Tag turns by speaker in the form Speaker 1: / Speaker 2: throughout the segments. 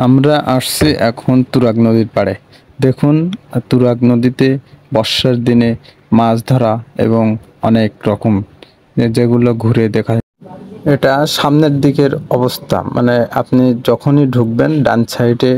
Speaker 1: আমরা আসছি এখন তুরাগ নদীর পাড়ে। দেখুন, তুরাগ নদীতে বর্ষার দিনে মাছ ধরা এবং অনেক রকম যেগুলো ঘুরে দেখা যায়। এটা সামনের দিকের অবস্থা, মানে আপনি যখনই ঢুকবেন ডান সাইডে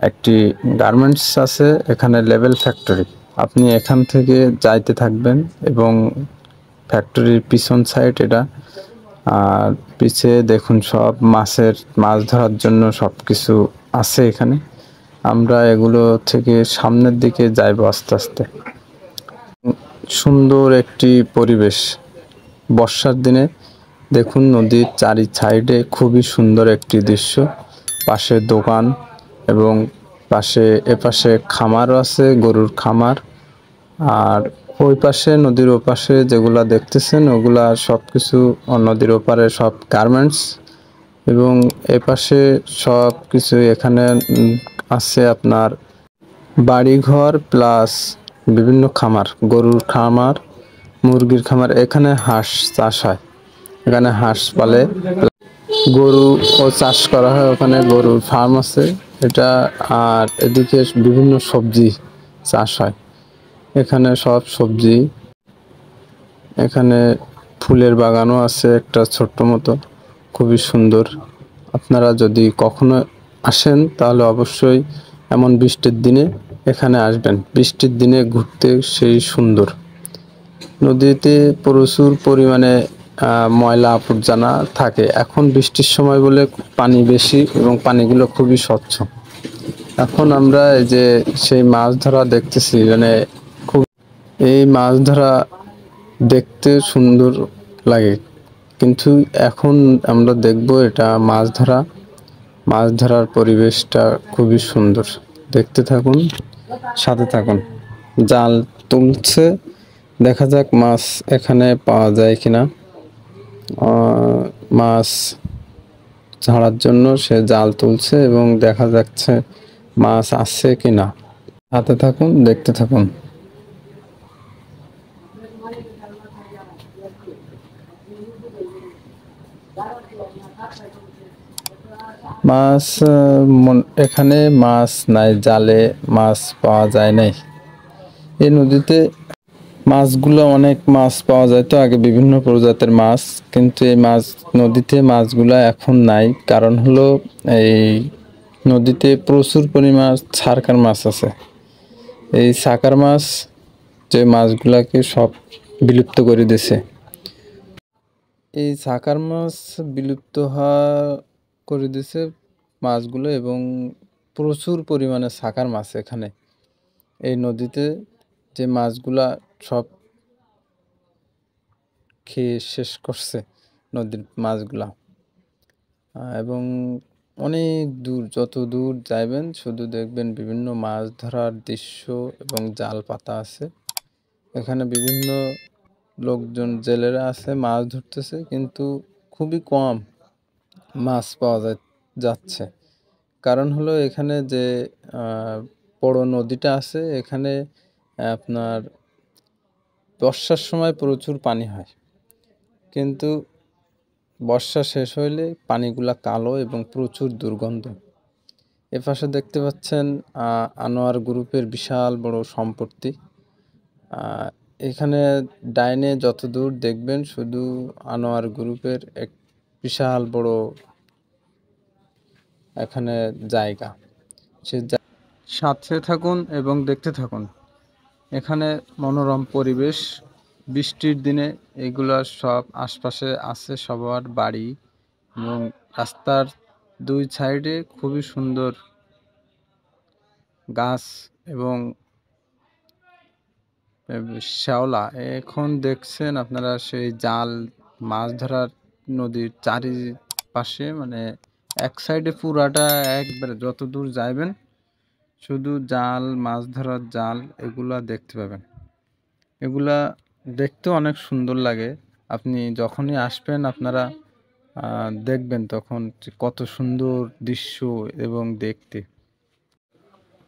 Speaker 1: একটি গার্মেন্টস আছে, এখানে লেভেল ফ্যাক্টরি। আপনি এখান থেকে যাইতে থাকবেন এবং ফ্যাক্টরির পিছন সাইড এটা। আর পিছে দেখুন সব মাছ ধরার জন্য সব কিছু আছে এখানে। আমরা এগুলো থেকে সামনের দিকে যাইব আস্তে আস্তে। সুন্দর একটি পরিবেশ বর্ষার দিনে। দেখুন নদীর চারি সাইডে খুবই সুন্দর একটি দৃশ্য। পাশে দোকান এবং এপাশে খামারও আছে, গরুর খামার। আর ওই পাশে নদীর ওপাশে যেগুলা দেখতেছেন ওগুলা সব কিছু নদীর ওপারে সব গার্মেন্টস। এবং এপাশে সব কিছু এখানে আছে আপনার বাড়িঘর প্লাস বিভিন্ন খামার, গরুর খামার, মুরগির খামার। এখানে হাঁস চাষ হয়, এখানে হাঁস পালে, গরু ও চাষ করা হয়, ওখানে গরুর ফার্ম আছে এটা। আর এদিকে বিভিন্ন সবজি চাষ হয়, এখানে সব সবজি। এখানে ফুলের বাগানও আছে একটা ছোট্ট মতো, খুবই সুন্দর। আপনারা যদি কখনো আসেন তাহলে অবশ্যই এমন বৃষ্টির দিনে এখানে আসবেন। বৃষ্টির দিনে ঘুরতে সেই সুন্দর। নদীতে প্রচুর পরিমাণে ময়লা আবর্জনা থাকে, এখন বৃষ্টির সময় বলে পানি বেশি এবং পানিগুলো খুবই স্বচ্ছ। এখন আমরা এই যে সেই মাছ ধরা দেখতেছি, মানে খুব এই মাছ ধরা দেখতে সুন্দর লাগে, কিন্তু এখন আমরা দেখব এটা মাছ ধরার পরিবেশটা খুবই সুন্দর। দেখতে থাকুন, সাথে থাকুন। জাল তুলছে, দেখা যাক মাছ এখানে পাওয়া যায় কিনা। মাছ ধরার জন্য সে জাল তুলছে এবং দেখা যাচ্ছে মাছ আছে কিনা। হাতে থাকুন, দেখতে থাকুন। মাছ এখানে মাছ নাই, জালে মাছ পাওয়া যায় নাই। এই নদীতে মাছগুলো অনেক মাছ পাওয়া যায় তো আগে, বিভিন্ন প্রজাতির মাছ, কিন্তু এই নদীতে মাছগুলা এখন নাই। কারণ হলো এই নদীতে প্রচুর পরিমাণ সারকার মাছ আছে। এই সাকার মাছ যে মাছগুলাকে সব বিলুপ্ত করে দিছে। এই সাকার মাছ বিলুপ্ত হওয়া করে দিছে মাছগুলো, এবং প্রচুর পরিমাণে সাকার মাছ এখানে এই নদীতে, যে মাছগুলা সব খেয়ে শেষ করছে নদীর মাছগুলা। এবং অনেক দূর, যত দূর যাইবেন শুধু দেখবেন বিভিন্ন মাছ ধরার দৃশ্য এবং জাল পাতা আছে। এখানে বিভিন্ন লোকজন, জেলেরা আছে, মাছ ধরতেছে, কিন্তু খুবই কম মাছ পাওয়া যাচ্ছে। কারণ হলো এখানে যে বড় নদীটা আছে, এখানে আপনার বর্ষার সময় প্রচুর পানি হয়, কিন্তু বর্ষা শেষ হইলে পানিগুলা কালো এবং প্রচুর দুর্গন্ধ। এপাশে দেখতে পাচ্ছেন আনোয়ার গ্রুপের বিশাল বড় সম্পত্তি। এখানে ডাইনে যত দূর দেখবেন শুধু আনোয়ার গ্রুপের এক বিশাল বড় এখানে জায়গা। সাথে থাকুন এবং দেখতে থাকুন। এখানে মনোরম পরিবেশ। বৃষ্টির দিনে এগুলা সব আশপাশে আছে সবার বাড়ি, এবং রাস্তার দুই সাইডে খুবই সুন্দর গাছ এবং শ্যাওলা। এখন দেখছেন আপনারা সেই জাল মাছ ধরার নদীর চারিপাশে, মানে এক সাইডে পুরাটা একবারে যত দূর যাইবেন শুধু জাল, মাছ ধরার জাল, এগুলা দেখতে পাবেন। এগুলা দেখতে অনেক সুন্দর লাগে। আপনি যখনই আসবেন আপনারা দেখবেন তখন কত সুন্দর দৃশ্য এবং দেখতে।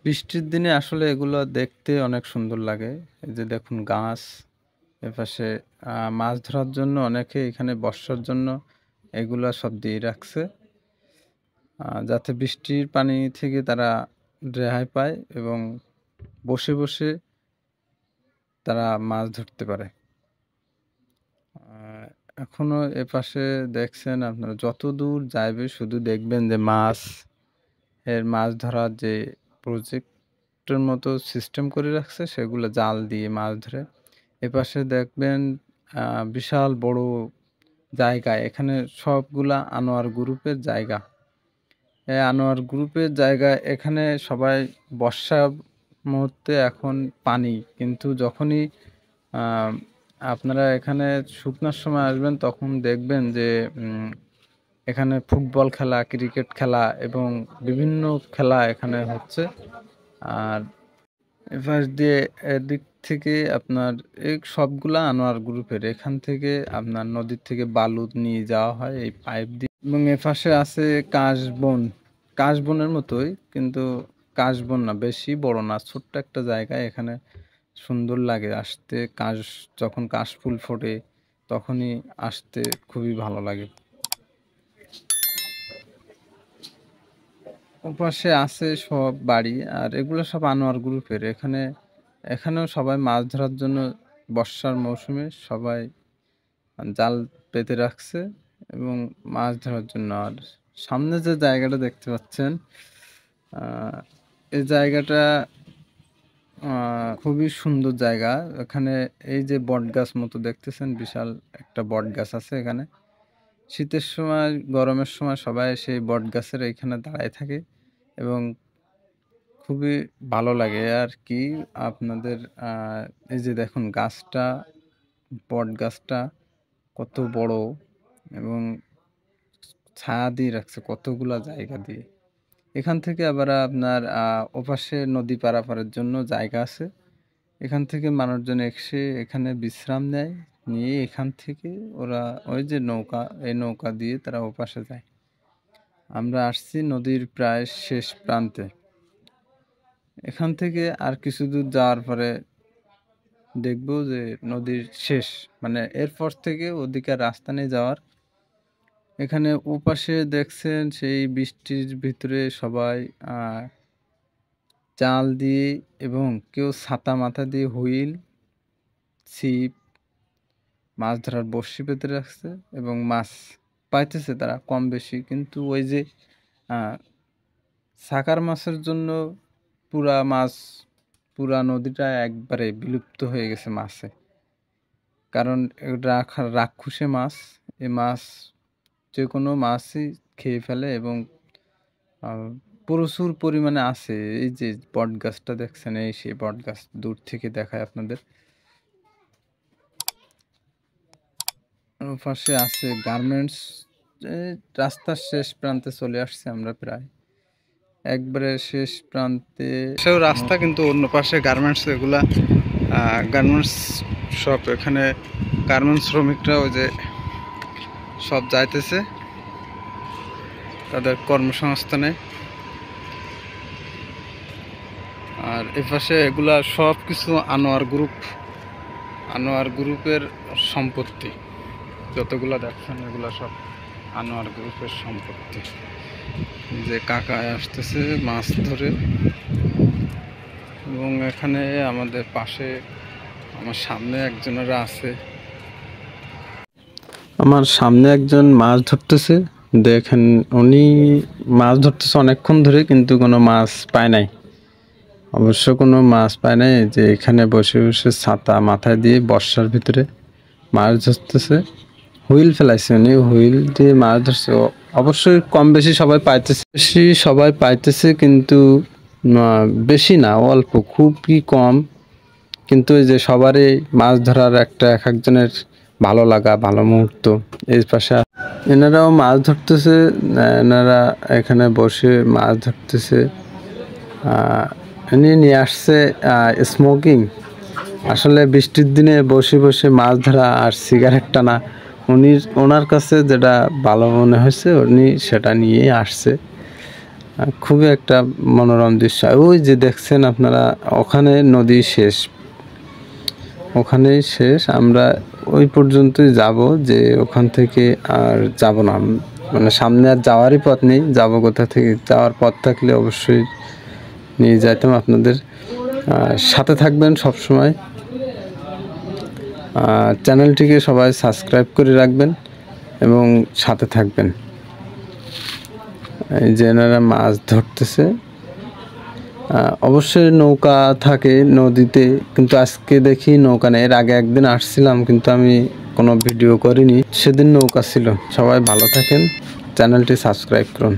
Speaker 1: বৃষ্টির দিনে আসলে এগুলো দেখতে অনেক সুন্দর লাগে। এই যে দেখুন গাছ, এপাশে মাছ ধরার জন্য অনেকে এখানে বর্ষার জন্য এগুলা সব দিয়ে রাখছে। যাতে বৃষ্টির পানি থেকে তারা রেহাই পায় এবং বসে বসে তারা মাছ ধরতে পারে। এখনো এপাশে দেখছেন আপনারা, যত দূর যাইবে শুধু দেখবেন যে মাছ ধরার যে প্রজেক্টের মতো সিস্টেম করে রাখছে, সেগুলো জাল দিয়ে মাছ ধরে। এপাশে দেখবেন বিশাল বড় জায়গা, এখানে সবগুলা আনোয়ার গ্রুপের জায়গা। আনোয়ার গ্রুপের জায়গা, এখানে সবাই বর্ষার মুহূর্তে এখন পানি, কিন্তু যখনই আপনারা এখানে শুকনার সময় আসবেন তখন দেখবেন যে এখানে ফুটবল খেলা, ক্রিকেট খেলা এবং বিভিন্ন খেলা এখানে হচ্ছে। আর এপাশ দিয়ে এদিক থেকে আপনার এই সবগুলা আনোয়ার গ্রুপের, এখান থেকে আপনার নদীর থেকে বালু নিয়ে যাওয়া হয় এই পাইপ দিয়ে। এবং এপাশে আছে কাশবন, কাশবনের মতোই, কিন্তু কাশবন না, বেশি বড় না, ছোট্ট একটা জায়গায়। এখানে সুন্দর লাগে আসতে, যখন কাশফুল ফোটে তখনই আসতে খুবই ভালো লাগে। ওপাশে আছে সব বাড়ি, আর এগুলো সব আনোয়ার গ্রুপের। এখানেও সবাই মাছ ধরার জন্য বর্ষার মৌসুমে সবাই জাল পেতে রাখছে এবং মাছ ধরার জন্য। আর সামনে যে জায়গাটা দেখতে পাচ্ছেন, এই জায়গাটা খুবই সুন্দর জায়গা। এখানে এই যে বট গাছ মতো দেখতেছেন, বিশাল একটা বট গাছ আছে এখানে। শীতের সময়, গরমের সময় সবাই সেই বট গাছের এখানে দাঁড়ায় থাকে এবং খুবই ভালো লাগে আর কি। আপনাদের এই যে দেখুন গাছটা, বট গাছটা কত বড় এবং ছায়া দিয়ে রাখছে কতগুলা জায়গা দিয়ে। এখান থেকে আবার আপনার ওপাশে নদী পারাপারের জন্য জায়গা আছে। এখান থেকে মানুষজন এসে এখানে বিশ্রাম নেয়, নিয়ে এখান থেকে ওরা ওই যে নৌকা, এই নৌকা দিয়ে তারা ওপাশে যায়। আমরা আসছি নদীর প্রায় শেষ প্রান্তে। এখান থেকে আর কিছু দূর যাওয়ার পরে দেখব যে নদীর শেষ, মানে এরপর থেকে ওদিকে রাস্তা নেই যাওয়ার। এখানে ওপাশে দেখছেন সেই বৃষ্টির ভিতরে সবাই জাল দিয়ে এবং কেউ ছাতা মাথা দিয়ে হুইল, ছিপ, মাছ ধরার বড়শি পেতে রাখছে এবং মাছ পাইতেছে তারা কম বেশি। কিন্তু ওই যে সাকার মাছের জন্য পুরা নদীটা একবারে বিলুপ্ত হয়ে গেছে মাছে, কারণ রাক্ষসে মাছ, এই মাছ যে কোনো মাছই খেয়ে ফেলে এবং প্রচুর পরিমাণে আছে। এই যে বট গাছটা দেখছেন, এই সেই বট গাছ, দূর থেকে দেখায় আপনাদের। পাশে আছে গার্মেন্টস। রাস্তার শেষ প্রান্তে চলে আসছে আমরা, প্রায় একবারে শেষ প্রান্তে। সেও রাস্তা, কিন্তু অন্য পাশে গার্মেন্টস, এগুলা গার্মেন্টস সব। এখানে গার্মেন্টস শ্রমিকরা ওই যে সব যাইতেছে তাদের কর্মসংস্থানে। আর এপাশে এগুলা সব কিছু আনোয়ার গ্রুপের সম্পত্তি। যতগুলা দেখছেন এগুলা সব আনোয়ার গ্রুপের সম্পত্তি। যে কাকা আসতেছে মাছ ধরে, এবং এখানে আমাদের পাশে, আমার সামনে একজনেরা আছে। আমার সামনে একজন মাছ ধরতেছে, দেখেন উনি মাছ ধরতেছে অনেকক্ষণ ধরে, কিন্তু কোনো মাছ পায় নাই। অবশ্য কোনো মাছ পায় নাই। যে এখানে বসে বসে ছাতা মাথায় দিয়ে বর্ষার ভিতরে মাছ ধরতেছে। হুইল ফেলাইছে উনি, হুইল দিয়ে মাছ ধরছে। অবশ্যই কম বেশি সবাই পাইতেছে, কিন্তু বেশি না, অল্প, খুবই কম। কিন্তু এই যে সবারই মাছ ধরার এক একজনের ভালো লাগা, ভালো মুহূর্ত। এই পাশে এনারাও মাছ ধরতেছে, এনারা এখানে বসে মাছ ধরতেছে। ইনি নিয়ে আসছে স্মোকিং। আসলে বৃষ্টির দিনে বসে বসে মাছ ধরা আর সিগারেট টানা, ওনার কাছে যেটা ভালো মনে হয়েছে উনি সেটা নিয়ে আসছে। খুবই একটা মনোরম দৃশ্য। ওই যে দেখছেন আপনারা, ওখানে নদী শেষ, ওখানেই শেষ। আমরা ওই পর্যন্তই যাব, যে ওখান থেকে আর যাব না। মানে সামনে আর যাওয়ারই পথ নেই, যাব কোথা থেকে, যাওয়ার পথ থাকলে অবশ্যই নিয়ে যাইতাম আপনাদের। সাথে থাকবেন সব সময়, চ্যানেলটিকে সবাই সাবস্ক্রাইব করে রাখবেন এবং সাথে থাকবেন। এই যে এনারা মাছ ধরতেছে, অবশ্যই নৌকা থাকে নদীতে, কিন্তু আজকে দেখি নৌকা নেই। এর আগে একদিন আসছিলাম কিন্তু আমি কোনো ভিডিও করিনি, সেদিন নৌকা ছিল। সবাই ভালো থাকেন, চ্যানেলটি সাবস্ক্রাইব করুন।